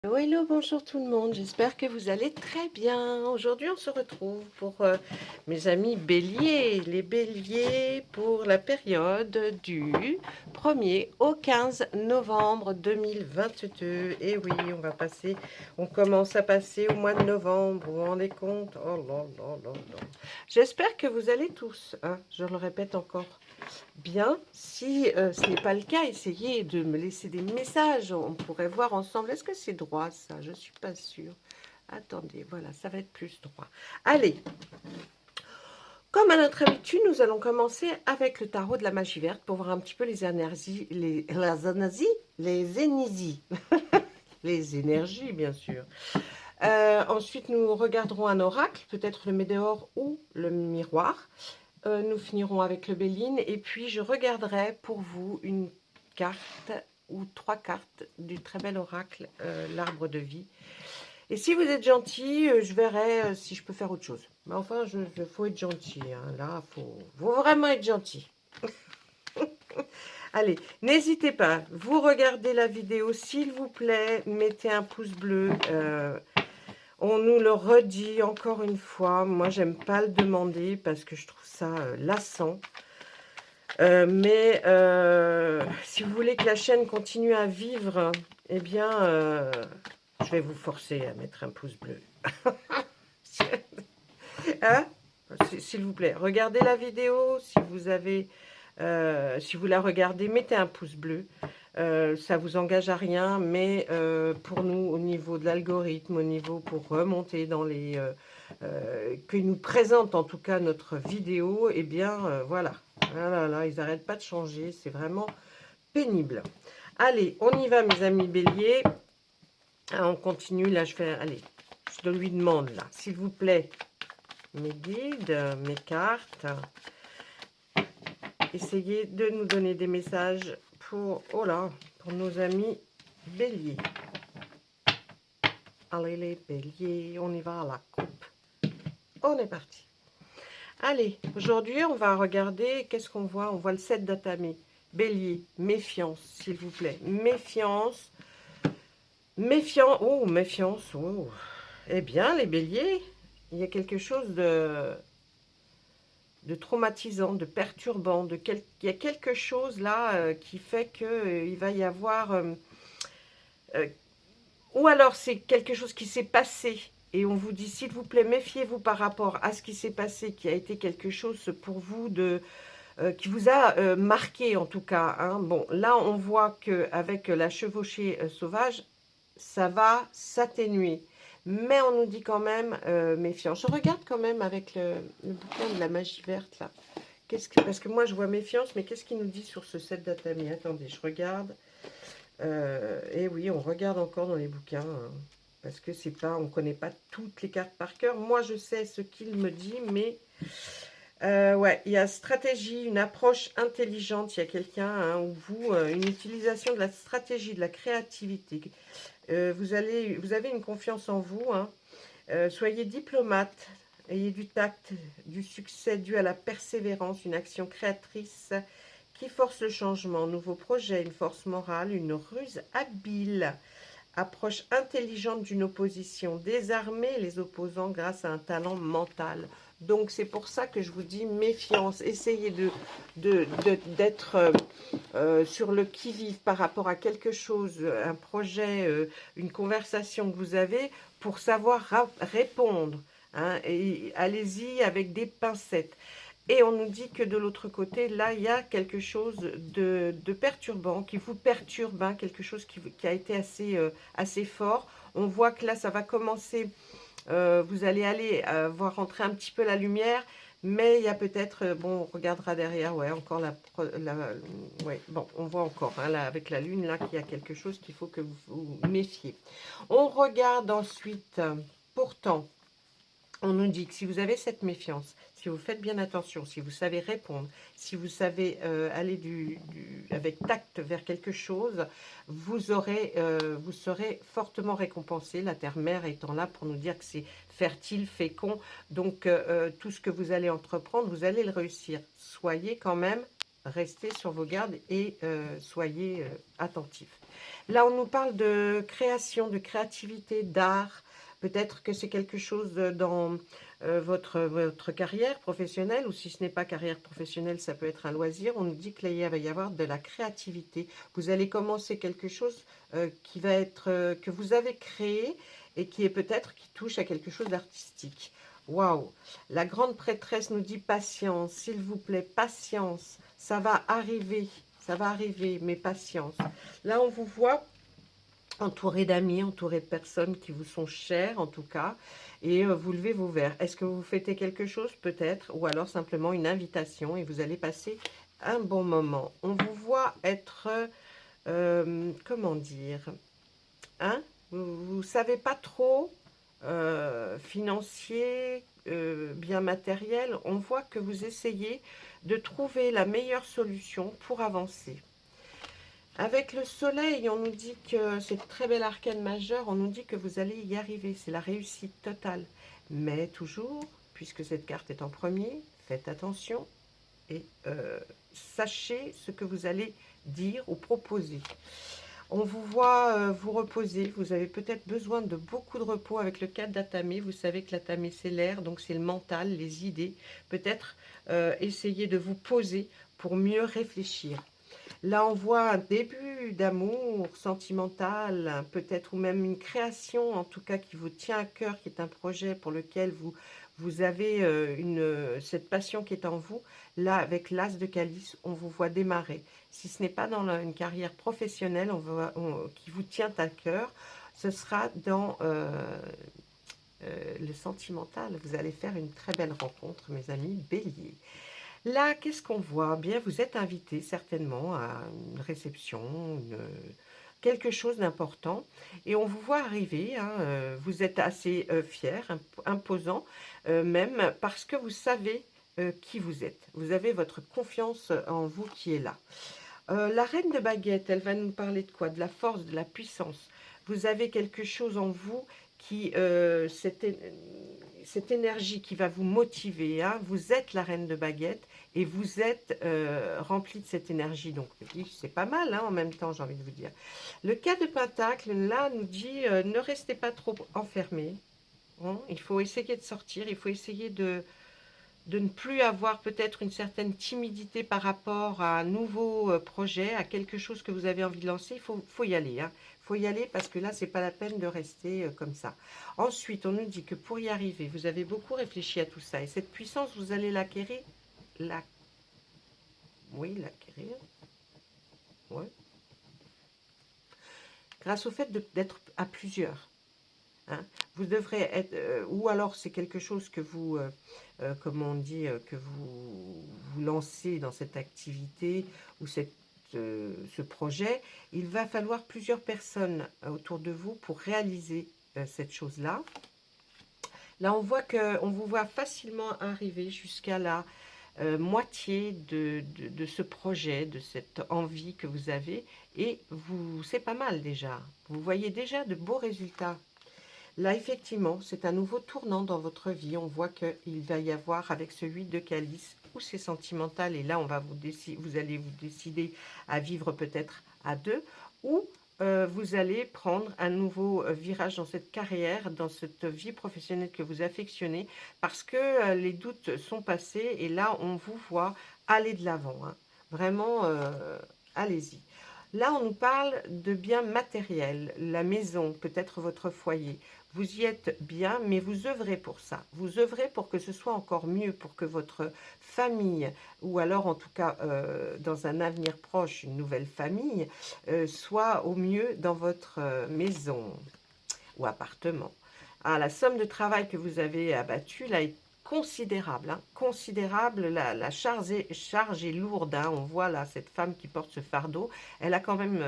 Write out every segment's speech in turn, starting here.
Hello, hello, bonjour tout le monde, j'espère que vous allez très bien. Aujourd'hui, on se retrouve pour mes amis béliers, les béliers pour la période du 1er au 15 novembre 2022. Et oui, on commence à passer au mois de novembre, vous vous rendez compte? Oh là là là là. J'espère que vous allez tous, hein, je le répète encore, bien. Si ce n'est pas le cas, essayez de me laisser des messages. On pourrait voir ensemble. Est-ce que c'est droit ça? Je ne suis pas sûre. Attendez, voilà, ça va être plus droit. Allez, comme à notre habitude, nous allons commencer avec le tarot de la magie verte pour voir un petit peu les énergies, les énergies, bien sûr. Ensuite, nous regarderons un oracle, peut-être le météore ou le miroir. Nous finirons avec le Béline et puis je regarderai pour vous une carte ou 3 cartes du très bel oracle, l'arbre de vie. Et si vous êtes gentil, je verrai si je peux faire autre chose. Mais enfin, faut être gentil, hein. Là, faut vraiment être gentil. Allez, n'hésitez pas, vous regardez la vidéo, s'il vous plaît, mettez un pouce bleu. On nous le redit encore une fois. Moi, j'aime pas le demander parce que je trouve ça lassant. Mais si vous voulez que la chaîne continue à vivre, eh bien, je vais vous forcer à mettre un pouce bleu. Hein? S'il vous plaît, regardez la vidéo. Si vous la regardez, mettez un pouce bleu. Ça vous engage à rien, mais pour nous, au niveau de l'algorithme, au niveau pour remonter dans les... que nous présente en tout cas notre vidéo, eh bien, voilà. Voilà, là, ils n'arrêtent pas de changer, c'est vraiment pénible. Allez, on y va, mes amis béliers. Ah, on continue, là, allez, je lui demande, là, s'il vous plaît, mes guides, mes cartes, essayez de nous donner des messages pour, oh là, pour nos amis béliers. Allez, les béliers, on y va à la coupe. On est parti. Allez, aujourd'hui, on va regarder, qu'est-ce qu'on voit? On voit le 7 d'Atamé. Bélier, méfiance, s'il vous plaît. Méfiance. Méfiance. Oh. Eh bien, les béliers, il y a quelque chose de traumatisant, de perturbant. Il y a quelque chose là qui fait qu'il va y avoir... euh, ou alors, c'est quelque chose qui s'est passé. Et on vous dit, s'il vous plaît, méfiez-vous par rapport à ce qui s'est passé, qui a été quelque chose pour vous qui vous a marqué en tout cas. Hein. Bon, là, on voit qu'avec la chevauchée sauvage, ça va s'atténuer. Mais on nous dit quand même méfiance. Je regarde quand même avec le bouquin de la magie verte, là. Parce que moi, je vois méfiance, mais qu'est-ce qu'il nous dit sur ce set d'Atami? Attendez, je regarde. Et oui, on regarde encore dans les bouquins. Hein, parce que c'est pas, on ne connaît pas toutes les cartes par cœur. Moi, je sais ce qu'il me dit, mais... ouais, il y a stratégie, une approche intelligente. Il y a quelqu'un, hein, ou vous, une utilisation de la stratégie, de la créativité. Vous avez une confiance en vous. Hein. Soyez diplomate, ayez du tact, du succès dû à la persévérance, une action créatrice qui force le changement, nouveau projet, une force morale, une ruse habile. Approche intelligente d'une opposition, désarmer les opposants grâce à un talent mental. Donc c'est pour ça que je vous dis méfiance, essayez d'être sur le qui-vive par rapport à quelque chose, un projet, une conversation que vous avez, pour savoir répondre. Hein, et allez-y avec des pincettes. Et on nous dit que de l'autre côté, là, il y a quelque chose de perturbant, qui vous perturbe, hein, quelque chose qui a été assez fort. On voit que là, ça va commencer, vous allez voir rentrer un petit peu la lumière, mais il y a peut-être, bon, on regardera derrière, ouais, encore ouais, bon, on voit encore, hein, là, avec la lune, là, qu'il y a quelque chose qu'il faut que vous vous méfiez. On regarde ensuite, pourtant, on nous dit que si vous avez cette méfiance, si vous faites bien attention, si vous savez répondre, si vous savez aller avec tact vers quelque chose, vous serez fortement récompensé, la terre-mère étant là pour nous dire que c'est fertile, fécond. Donc, tout ce que vous allez entreprendre, vous allez le réussir. Soyez quand même restez sur vos gardes et soyez attentifs. Là, on nous parle de création, de créativité, d'art. Peut-être que c'est quelque chose dans votre carrière professionnelle, ou si ce n'est pas carrière professionnelle, ça peut être un loisir. On nous dit que là, il va y avoir de la créativité. Vous allez commencer quelque chose qui va être, que vous avez créé et qui est peut-être qui touche à quelque chose d'artistique. Waouh! La grande prêtresse nous dit patience, s'il vous plaît, patience. Ça va arriver, mais patience. Là, on vous voit entouré d'amis, entouré de personnes qui vous sont chères en tout cas, et vous levez vos verres. Est-ce que vous fêtez quelque chose peut-être, ou alors simplement une invitation et vous allez passer un bon moment. On vous voit être, comment dire, hein, vous ne savez pas trop, financier, bien matériel. On voit que vous essayez de trouver la meilleure solution pour avancer. Avec le soleil, on nous dit que c'est très bel arcane majeur, on nous dit que vous allez y arriver, c'est la réussite totale. Mais toujours, puisque cette carte est en premier, faites attention et sachez ce que vous allez dire ou proposer. On vous voit vous reposer, vous avez peut-être besoin de beaucoup de repos avec le 4 d'Atamé. Vous savez que l'Atamé c'est l'air, donc c'est le mental, les idées. Peut-être essayer de vous poser pour mieux réfléchir. Là, on voit un début d'amour sentimental, peut-être, ou même une création, en tout cas, qui vous tient à cœur, qui est un projet pour lequel vous avez cette passion qui est en vous. Là, avec l'As de Calice, on vous voit démarrer. Si ce n'est pas dans une carrière professionnelle qui vous tient à cœur, ce sera dans le sentimental. Vous allez faire une très belle rencontre, mes amis Bélier. Là, qu'est-ce qu'on voit? Bien, vous êtes invité certainement à une réception, quelque chose d'important. Et on vous voit arriver, hein, vous êtes assez fier, imposant, même parce que vous savez qui vous êtes. Vous avez votre confiance en vous qui est là. La reine de baguette, elle va nous parler de quoi? De la force, de la puissance. Vous avez quelque chose en vous qui, cette énergie qui va vous motiver. Hein. Vous êtes la reine de baguette et vous êtes rempli de cette énergie. Donc, c'est pas mal hein, en même temps, j'ai envie de vous dire. Le cas de Pentacle, là, nous dit ne restez pas trop enfermés. Hein. Il faut essayer de sortir, il faut essayer de ne plus avoir peut-être une certaine timidité par rapport à un nouveau projet, à quelque chose que vous avez envie de lancer. Il faut y aller. Hein. Il faut y aller parce que là, c'est pas la peine de rester comme ça. Ensuite, on nous dit que pour y arriver, vous avez beaucoup réfléchi à tout ça. Et cette puissance, vous allez l'acquérir. Oui, l'acquérir. Ouais. Grâce au fait d'être à plusieurs. Hein. Vous devrez être, ou alors c'est quelque chose que vous, comment on dit, que vous lancez dans cette activité ou ce projet. Il va falloir plusieurs personnes autour de vous pour réaliser cette chose-là. Là, on vous voit facilement arriver jusqu'à la moitié de ce projet, de cette envie que vous avez. Et c'est pas mal déjà. Vous voyez déjà de beaux résultats. Là, effectivement, c'est un nouveau tournant dans votre vie. On voit qu'il va y avoir, avec ce 8 de calice, où c'est sentimental, et là, vous allez vous décider à vivre peut-être à deux, ou vous allez prendre un nouveau virage dans cette carrière, dans cette vie professionnelle que vous affectionnez, parce que les doutes sont passés, et là, on vous voit aller de l'avant. Hein. Vraiment, allez-y. Là, on nous parle de biens matériels, la maison, peut-être votre foyer. Vous y êtes bien, mais vous œuvrez pour ça. Vous œuvrez pour que ce soit encore mieux, pour que votre famille, ou alors en tout cas dans un avenir proche, une nouvelle famille, soit au mieux dans votre maison ou appartement. Ah, la somme de travail que vous avez abattue là est considérable. Hein, considérable, la charge est lourde. Hein, on voit là cette femme qui porte ce fardeau. Elle a quand même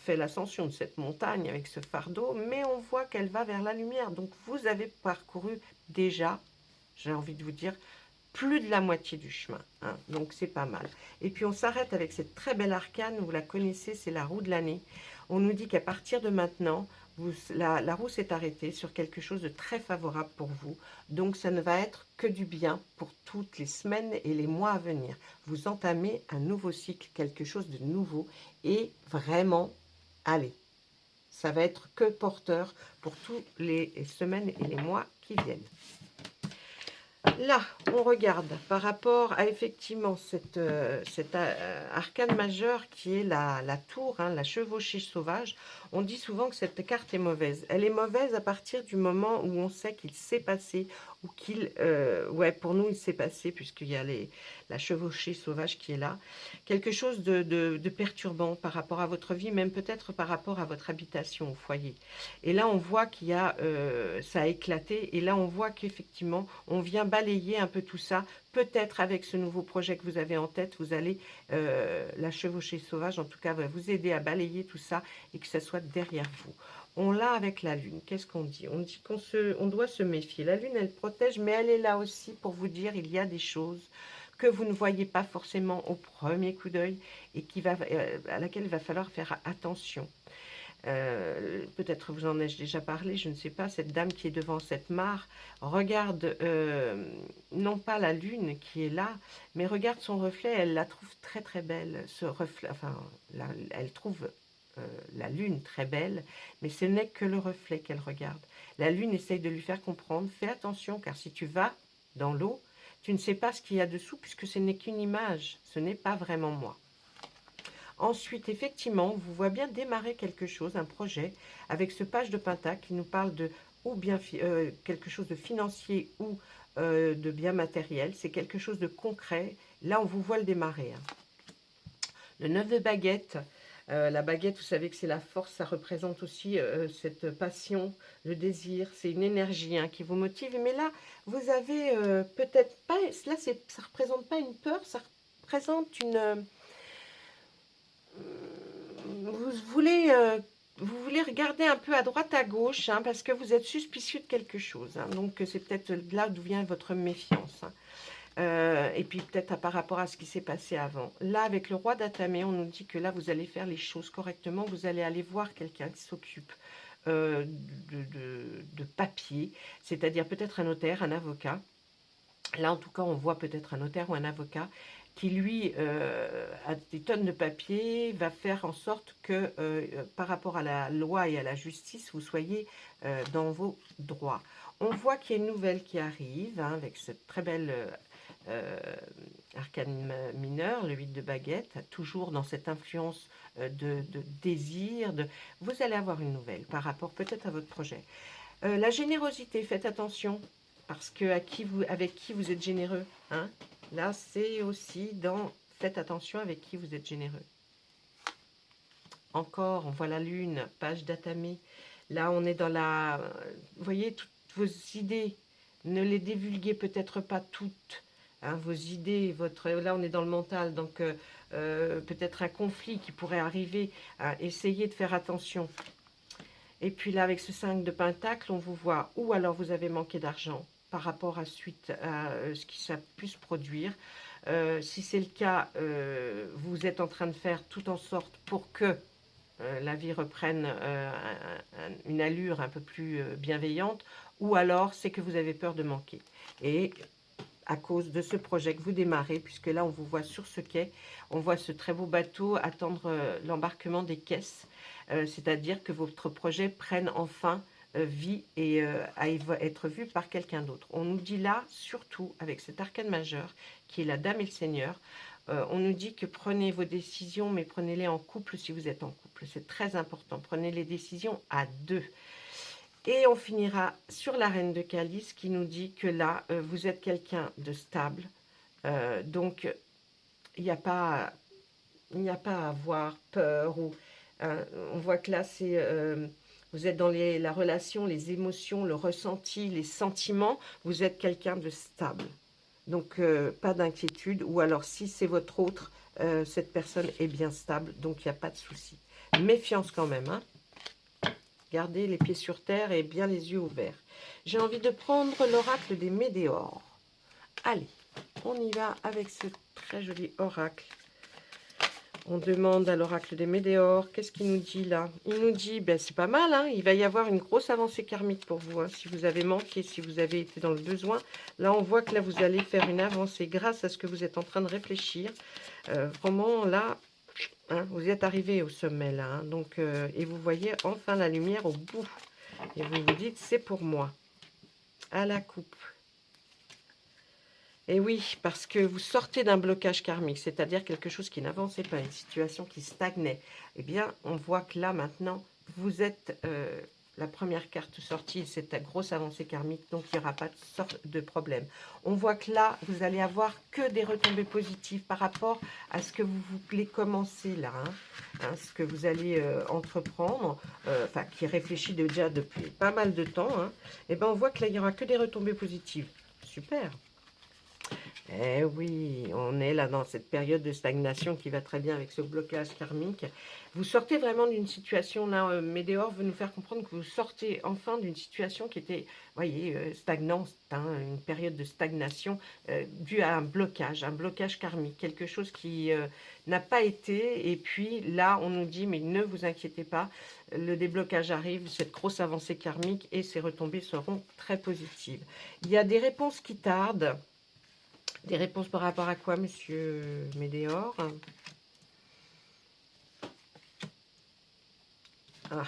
fait l'ascension de cette montagne avec ce fardeau, mais on voit qu'elle va vers la lumière. Donc vous avez parcouru déjà, j'ai envie de vous dire, plus de la moitié du chemin. Hein, donc c'est pas mal. Et puis on s'arrête avec cette très belle arcane, vous la connaissez, c'est la roue de l'année. On nous dit qu'à partir de maintenant, La roue s'est arrêtée sur quelque chose de très favorable pour vous. Donc, ça ne va être que du bien pour toutes les semaines et les mois à venir. Vous entamez un nouveau cycle, quelque chose de nouveau. Et vraiment, allez, ça va être que porteur pour toutes les semaines et les mois qui viennent. Là, on regarde par rapport à effectivement cet arcane majeur qui est la tour, hein, la chevauchée sauvage. On dit souvent que cette carte est mauvaise. Elle est mauvaise à partir du moment où on sait qu'il s'est passé, ou ouais, pour nous il s'est passé, puisqu'il y a la chevauchée sauvage qui est là. Quelque chose de perturbant par rapport à votre vie, même peut-être par rapport à votre habitation au foyer. Et là, on voit qu'il y a, ça a éclaté, et là, on voit qu'effectivement, on vient balayer un peu tout ça. Peut-être avec ce nouveau projet que vous avez en tête, vous allez, la chevauchée sauvage, en tout cas, va vous aider à balayer tout ça et que ça soit derrière vous. On l'a avec la lune. Qu'est-ce qu'on dit? On dit on doit se méfier. La lune, elle protège, mais elle est là aussi pour vous dire il y a des choses que vous ne voyez pas forcément au premier coup d'œil et à laquelle il va falloir faire attention. Peut-être vous en ai déjà parlé, je ne sais pas, cette dame qui est devant cette mare, regarde non pas la lune qui est là, mais regarde son reflet, elle la trouve très très belle, ce reflet, enfin, elle trouve la lune très belle, mais ce n'est que le reflet qu'elle regarde. La lune essaye de lui faire comprendre, fais attention, car si tu vas dans l'eau, tu ne sais pas ce qu'il y a dessous, puisque ce n'est qu'une image, ce n'est pas vraiment moi. Ensuite, effectivement, on vous voit bien démarrer quelque chose, un projet, avec ce page de Pentacle qui nous parle de ou bien quelque chose de financier ou de bien matériel. C'est quelque chose de concret. Là, on vous voit le démarrer. Hein. Le 9 de baguette. La baguette, vous savez que c'est la force, ça représente aussi cette passion, le désir, c'est une énergie hein, qui vous motive. Mais là, vous avez peut-être pas, là, ça ne représente pas une peur, ça représente une... vous voulez regarder un peu à droite, à gauche, hein, parce que vous êtes suspicieux de quelque chose. Hein, donc, c'est peut-être là d'où vient votre méfiance. Hein. Et puis, peut-être par rapport à ce qui s'est passé avant. Là, avec le roi d'Atamé, on nous dit que là, vous allez faire les choses correctement. Vous allez aller voir quelqu'un qui s'occupe de papier, c'est-à-dire peut-être un notaire, un avocat. Là, en tout cas, on voit peut-être un notaire ou un avocat qui, lui, a des tonnes de papier, va faire en sorte que, par rapport à la loi et à la justice, vous soyez dans vos droits. On voit qu'il y a une nouvelle qui arrive, hein, avec cette très belle arcane mineur, le 8 de baguette, toujours dans cette influence de désir. Vous allez avoir une nouvelle par rapport peut-être à votre projet. La générosité, faites attention, parce que avec qui vous êtes généreux. Hein. Là, c'est aussi dans... Faites attention avec qui vous êtes généreux. Encore, on voit la lune, page d'Atamé. Là, on est dans la... Vous voyez, toutes vos idées, ne les divulguez peut-être pas toutes. Hein, vos idées, là, on est dans le mental, donc peut-être un conflit qui pourrait arriver. Hein, essayez de faire attention. Et puis là, avec ce 5 de Pentacle, on vous voit, ou alors vous avez manqué d'argent par rapport à suite à ce qui ça pu se produire. Si c'est le cas, vous êtes en train de faire tout en sorte pour que la vie reprenne une allure un peu plus bienveillante, ou alors c'est que vous avez peur de manquer. Et à cause de ce projet que vous démarrez, puisque là on vous voit sur ce quai, on voit ce très beau bateau attendre l'embarquement des caisses, c'est-à-dire que votre projet prenne enfin vie et à être vu par quelqu'un d'autre. On nous dit là, surtout avec cet arcane majeur, qui est la Dame et le Seigneur, on nous dit que prenez vos décisions, mais prenez-les en couple si vous êtes en couple. C'est très important, prenez les décisions à deux. Et on finira sur la reine de Calice qui nous dit que là, vous êtes quelqu'un de stable. Donc, il n'y a pas à avoir peur. On voit que là, vous êtes dans la relation, les émotions, le ressenti, les sentiments. Vous êtes quelqu'un de stable. Donc, pas d'inquiétude. Ou alors, si c'est votre autre, cette personne est bien stable. Donc, il n'y a pas de souci. Méfiance quand même, hein. Gardez les pieds sur terre et bien les yeux ouverts. J'ai envie de prendre l'oracle des météores. Allez, on y va avec ce très joli oracle. On demande à l'oracle des Médéors, qu'est-ce qu'il nous dit là? Il nous dit, ben, c'est pas mal, hein, il va y avoir une grosse avancée karmique pour vous, hein, si vous avez manqué, si vous avez été dans le besoin. Là, on voit que là, vous allez faire une avancée grâce à ce que vous êtes en train de réfléchir. Vraiment, là, hein, vous êtes arrivé au sommet, là. Hein, donc, et vous voyez enfin la lumière au bout. Et vous vous dites, c'est pour moi. À la coupe. Et oui, parce que vous sortez d'un blocage karmique, c'est-à-dire quelque chose qui n'avançait pas, une situation qui stagnait. Eh bien, on voit que là, maintenant, vous êtes la première carte sortie, c'est ta grosse avancée karmique, donc il n'y aura pas de problème. On voit que là, vous allez avoir que des retombées positives par rapport à ce que vous voulez commencer là, ce que vous allez entreprendre, enfin, qui réfléchit déjà depuis pas mal de temps. Et bien, on voit que là, il n'y aura que des retombées positives. Super. Eh oui, on est là dans cette période de stagnation qui va très bien avec ce blocage karmique. Vous sortez vraiment d'une situation, là, Médéor veut nous faire comprendre que vous sortez enfin d'une situation qui était, voyez, stagnante, hein, une période de stagnation due à un blocage karmique, quelque chose qui n'a pas été. Et puis là, on nous dit, mais ne vous inquiétez pas, le déblocage arrive, cette grosse avancée karmique et ses retombées seront très positives. Il y a des réponses qui tardent. Des réponses par rapport à quoi, monsieur Médéor? Ah,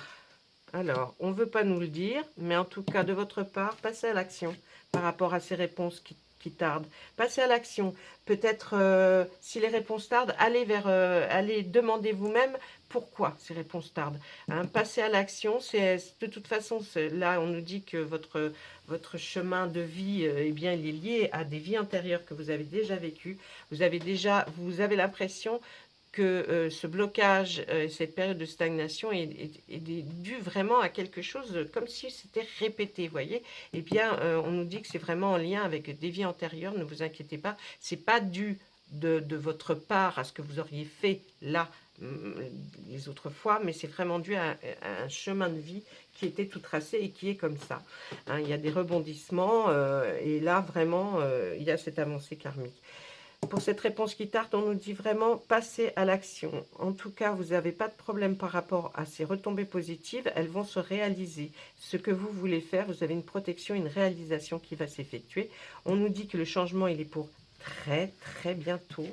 alors, on ne veut pas nous le dire, mais en tout cas, de votre part, passez à l'action par rapport à ces réponses qui tardent. Passez à l'action. Peut-être, si les réponses tardent, allez demander vous-même pourquoi ces réponses tardent. Hein, passez à l'action. De toute façon, là, on nous dit que votre chemin de vie, eh bien, il est lié à des vies antérieures que vous avez déjà vécues. Vous avez l'impression que ce blocage, cette période de stagnation est due vraiment à quelque chose comme si c'était répété, vous voyez. Eh bien, on nous dit que c'est vraiment en lien avec des vies antérieures, ne vous inquiétez pas. C'est pas dû de votre part à ce que vous auriez fait là les autres fois, mais c'est vraiment dû à un chemin de vie qui était tout tracé et qui est comme ça. Hein, il y a des rebondissements et là, vraiment, il y a cette avancée karmique. Pour cette réponse qui tarde, on nous dit vraiment passer à l'action. En tout cas, vous n'avez pas de problème par rapport à ces retombées positives. Elles vont se réaliser. Ce que vous voulez faire, vous avez une protection, une réalisation qui va s'effectuer. On nous dit que le changement, il est pour très, très bientôt.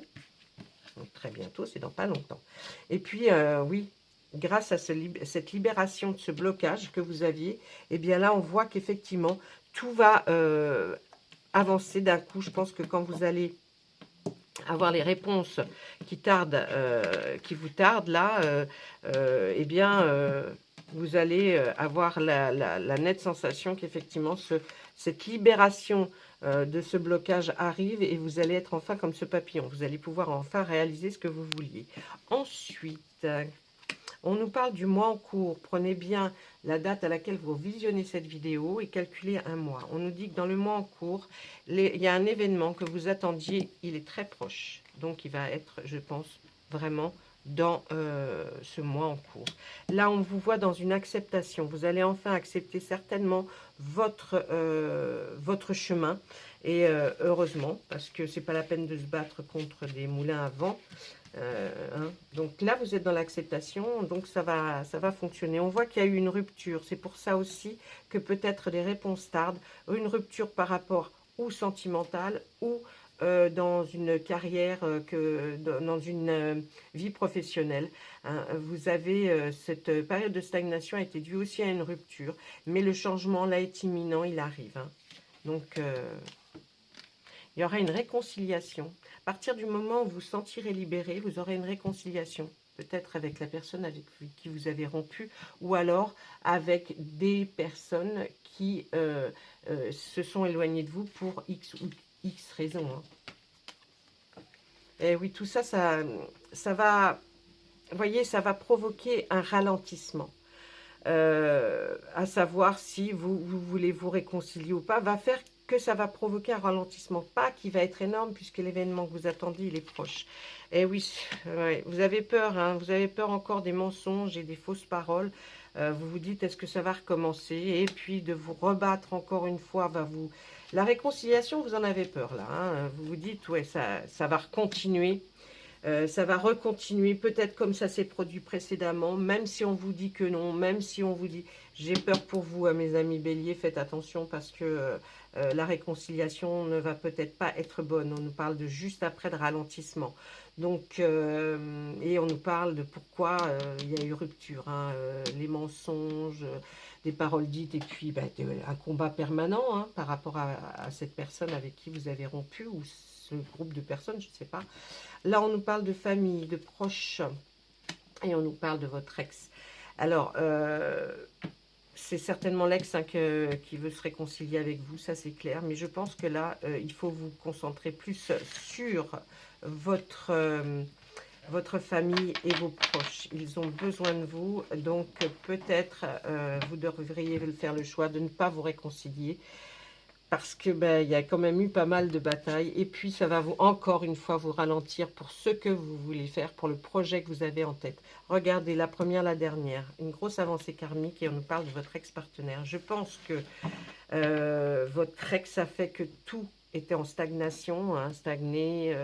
Donc, très bientôt, c'est dans pas longtemps. Et puis, oui, grâce à cette libération de ce blocage que vous aviez, eh bien là, on voit qu'effectivement, tout va avancer d'un coup. Je pense que quand vous allez avoir les réponses qui vous tardent là, eh bien, vous allez avoir la nette sensation qu'effectivement cette libération de ce blocage arrive et vous allez être enfin comme ce papillon. Vous allez pouvoir enfin réaliser ce que vous vouliez. Ensuite, on nous parle du mois en cours. Prenez bien la date à laquelle vous visionnez cette vidéo et calculez un mois. On nous dit que dans le mois en cours, il y a un événement que vous attendiez, il est très proche. Donc, il va être, je pense, vraiment dans ce mois en cours. Là, on vous voit dans une acceptation. Vous allez enfin accepter certainement votre chemin. Et heureusement, parce que c'est pas la peine de se battre contre des moulins à vent. Donc là, vous êtes dans l'acceptation, donc ça va fonctionner. On voit qu'il y a eu une rupture. C'est pour ça aussi que peut-être les réponses tardent. Une rupture par rapport ou sentimentale ou dans une carrière, dans une vie professionnelle. Hein. Vous avez cette période de stagnation a été due aussi à une rupture, mais le changement là est imminent, il arrive. Hein. Donc il y aura une réconciliation. À partir du moment où vous vous sentirez libéré, vous aurez une réconciliation. Peut-être avec la personne avec qui vous avez rompu, ou alors avec des personnes qui se sont éloignées de vous pour X ou X raisons. Hein. Et oui, tout ça, ça va, vous voyez, ça va provoquer un ralentissement. À savoir si vous voulez vous réconcilier ou pas, va faire que ça va provoquer un ralentissement, pas qui va être énorme puisque l'événement que vous attendiez, il est proche. Et oui, ouais, vous avez peur, hein, vous avez peur encore des mensonges et des fausses paroles. Vous vous dites, est-ce que ça va recommencer? Et puis de vous rebattre encore une fois, la réconciliation, vous en avez peur là. Hein, vous vous dites, ouais, ça va continuer. Ça va recontinuer, peut-être comme ça s'est produit précédemment, même si on vous dit que non, même si on vous dit... J'ai peur pour vous, hein, mes amis béliers, faites attention parce que la réconciliation ne va peut-être pas être bonne. On nous parle de juste après de ralentissement. Donc, et on nous parle de pourquoi il y a eu rupture, hein, les mensonges, des paroles dites, et puis un combat permanent hein, par rapport à cette personne avec qui vous avez rompu, ou ce groupe de personnes, je ne sais pas. Là, on nous parle de famille, de proches, et on nous parle de votre ex. Alors, c'est certainement l'ex hein, qui veut se réconcilier avec vous, ça c'est clair. Mais je pense que là, il faut vous concentrer plus sur votre famille et vos proches. Ils ont besoin de vous, donc peut-être vous devriez faire le choix de ne pas vous réconcilier. Parce que il y a quand même eu pas mal de batailles. Et puis, ça va vous encore une fois vous ralentir pour ce que vous voulez faire, pour le projet que vous avez en tête. Regardez, la première, la dernière. Une grosse avancée karmique et on nous parle de votre ex-partenaire. Je pense que votre ex a fait que tout était en stagnation, hein, stagné.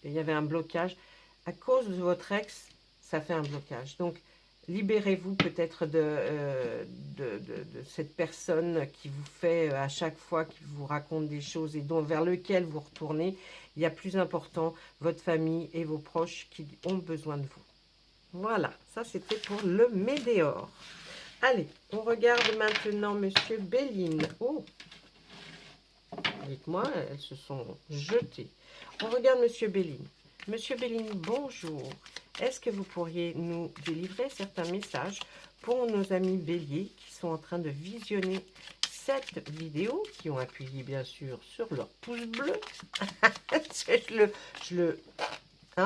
Il y avait un blocage. À cause de votre ex, ça fait un blocage. Donc, libérez-vous peut-être de cette personne qui vous fait à chaque fois, qui vous raconte des choses et vers lequel vous retournez. Il y a plus important, votre famille et vos proches qui ont besoin de vous. Voilà, ça c'était pour le Médéor. Allez, on regarde maintenant Monsieur Béline. Oh, dites-moi, elles se sont jetées. On regarde Monsieur Béline. Monsieur Béline, bonjour. Est-ce que vous pourriez nous délivrer certains messages pour nos amis béliers qui sont en train de visionner cette vidéo, qui ont appuyé bien sûr sur leur pouce bleu.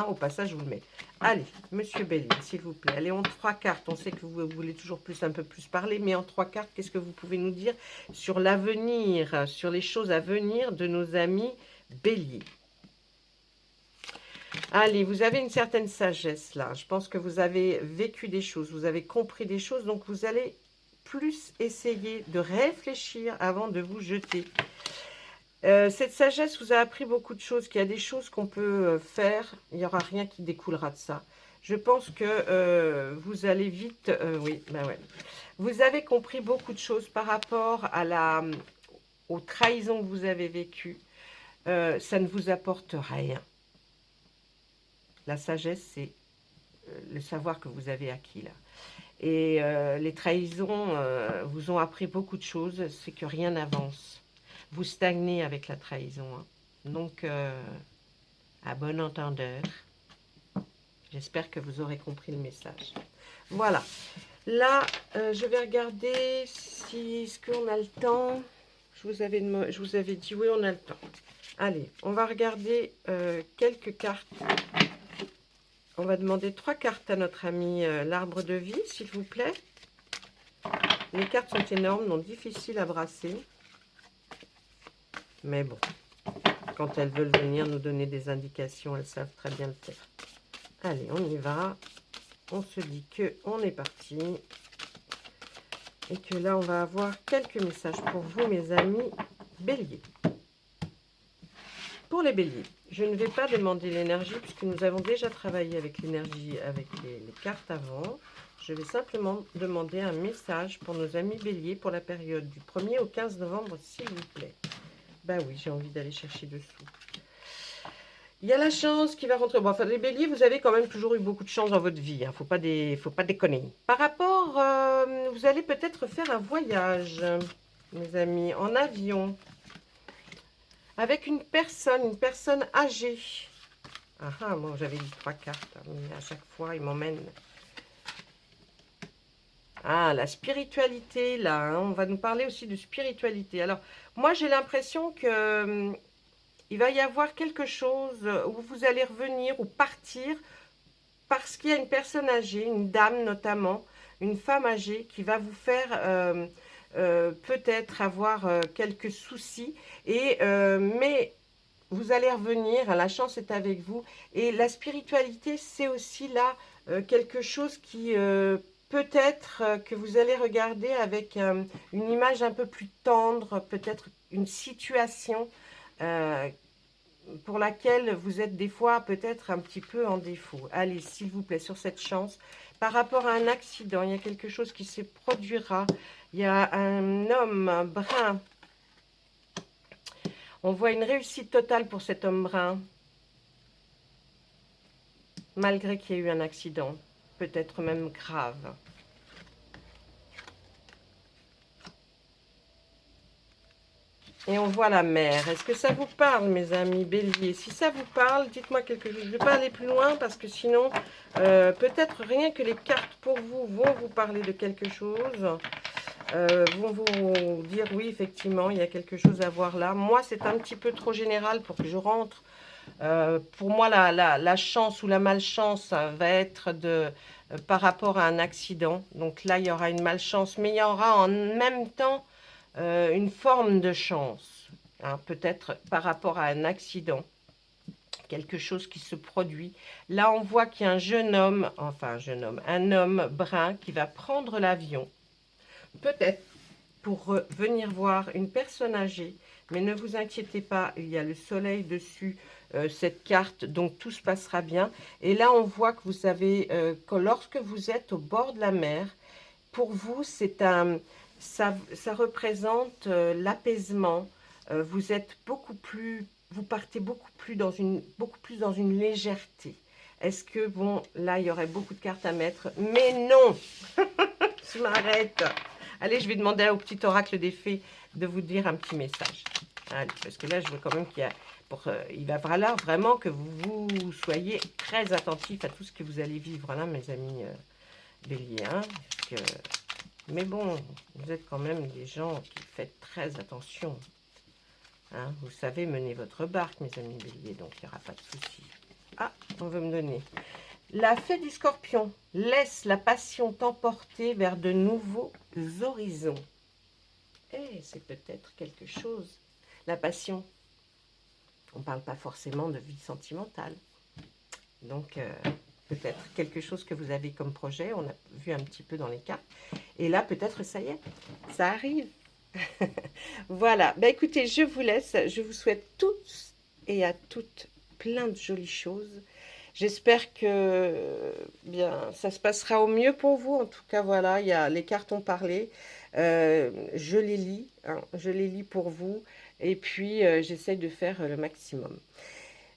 Au passage, je vous le mets. Allez, Monsieur Béline, s'il vous plaît. Allez, en 3 cartes. On sait que vous voulez toujours un peu plus parler, mais en 3 cartes, qu'est-ce que vous pouvez nous dire sur l'avenir, sur les choses à venir de nos amis béliers? Allez, vous avez une certaine sagesse là. Je pense que vous avez vécu des choses, vous avez compris des choses, donc vous allez plus essayer de réfléchir avant de vous jeter. Cette sagesse vous a appris beaucoup de choses, qu'il y a des choses qu'on peut faire, il n'y aura rien qui découlera de ça. Je pense que vous allez vite... oui, ouais. Vous avez compris beaucoup de choses par rapport aux trahisons que vous avez vécues. Ça ne vous apporte rien. La sagesse, c'est le savoir que vous avez acquis là. Et les trahisons vous ont appris beaucoup de choses, c'est que rien n'avance. Vous stagnez avec la trahison. Hein. Donc, à bon entendeur, j'espère que vous aurez compris le message. Voilà. Là, je vais regarder si est-ce qu'on a le temps. Je vous avais dit oui, on a le temps. Allez, on va regarder quelques cartes. On va demander 3 cartes à notre ami l'arbre de vie, s'il vous plaît. Les cartes sont énormes, donc difficiles à brasser. Mais bon, quand elles veulent venir nous donner des indications, elles savent très bien le faire. Allez, on y va. On se dit qu'on est parti. Et que là, on va avoir quelques messages pour vous, mes amis béliers. Pour les béliers, je ne vais pas demander l'énergie puisque nous avons déjà travaillé avec l'énergie, avec les cartes avant. Je vais simplement demander un message pour nos amis béliers pour la période du 1er au 15 novembre, s'il vous plaît. Ben oui, j'ai envie d'aller chercher dessous. Il y a la chance qui va rentrer. Bon, enfin, les béliers, vous avez quand même toujours eu beaucoup de chance dans votre vie. Il ne faut pas déconner. Par rapport, vous allez peut-être faire un voyage, mes amis, en avion. Avec une personne âgée. Ah, moi j'avais dit 3 cartes, mais à chaque fois il m'emmène. Ah, la spiritualité, là, hein, on va nous parler aussi de spiritualité. Alors, moi j'ai l'impression que il va y avoir quelque chose où vous allez revenir ou partir parce qu'il y a une personne âgée, une dame notamment, une femme âgée qui va vous faire peut-être avoir quelques soucis, mais vous allez revenir, la chance est avec vous. Et la spiritualité, c'est aussi là quelque chose qui peut-être que vous allez regarder avec une image un peu plus tendre, peut-être une situation pour laquelle vous êtes des fois peut-être un petit peu en défaut. Allez, s'il vous plaît, sur cette chance. Par rapport à un accident, il y a quelque chose qui se produira. Il y a un homme brun. On voit une réussite totale pour cet homme brun. Malgré qu'il y ait eu un accident. Peut-être même grave. Et on voit la mer. Est-ce que ça vous parle, mes amis béliers? Si ça vous parle, dites-moi quelque chose. Je ne vais pas aller plus loin parce que sinon, peut-être rien que les cartes pour vous vont vous parler de quelque chose. Vont vous dire, oui, effectivement, il y a quelque chose à voir là. Moi, c'est un petit peu trop général pour que je rentre. Pour moi, la chance ou la malchance va être par rapport à un accident. Donc là, il y aura une malchance, mais il y aura en même temps une forme de chance, hein, peut-être par rapport à un accident, quelque chose qui se produit. Là, on voit qu'il y a un jeune homme, un homme brun qui va prendre l'avion, peut-être pour venir voir une personne âgée, mais ne vous inquiétez pas, il y a le soleil dessus, cette carte, donc tout se passera bien. Et là, on voit que vous avez, que lorsque vous êtes au bord de la mer, pour vous, ça représente l'apaisement. Vous êtes vous partez beaucoup plus dans une légèreté. Est-ce que, bon, là, il y aurait beaucoup de cartes à mettre, mais non. Je m'arrête. Allez, je vais demander au petit oracle des fées de vous dire un petit message. Allez, parce que là, je veux quand même il va falloir vraiment que vous soyez très attentifs à tout ce que vous allez vivre, là, mes amis béliers. Hein, mais bon, vous êtes quand même des gens qui faites très attention. Hein, vous savez mener votre barque, mes amis béliers, donc il n'y aura pas de souci. Ah, on veut me donner. La fée du scorpion laisse la passion t'emporter vers de nouveaux horizons. Eh, c'est peut-être quelque chose. La passion, on ne parle pas forcément de vie sentimentale. Donc, peut-être quelque chose que vous avez comme projet, on a vu un petit peu dans les cartes. Et là, peut-être, ça y est, ça arrive. Voilà, bah, écoutez, je vous laisse. Je vous souhaite tous et à toutes plein de jolies choses. J'espère que bien, ça se passera au mieux pour vous. En tout cas, voilà, les cartes ont parlé. Je les lis, hein, je les lis pour vous. Et puis, j'essaye de faire le maximum.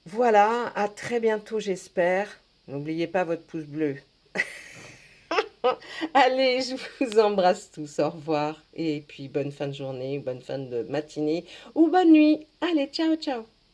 Voilà, à très bientôt, j'espère. N'oubliez pas votre pouce bleu. Allez, je vous embrasse tous. Au revoir. Et puis, bonne fin de journée, bonne fin de matinée ou bonne nuit. Allez, ciao, ciao.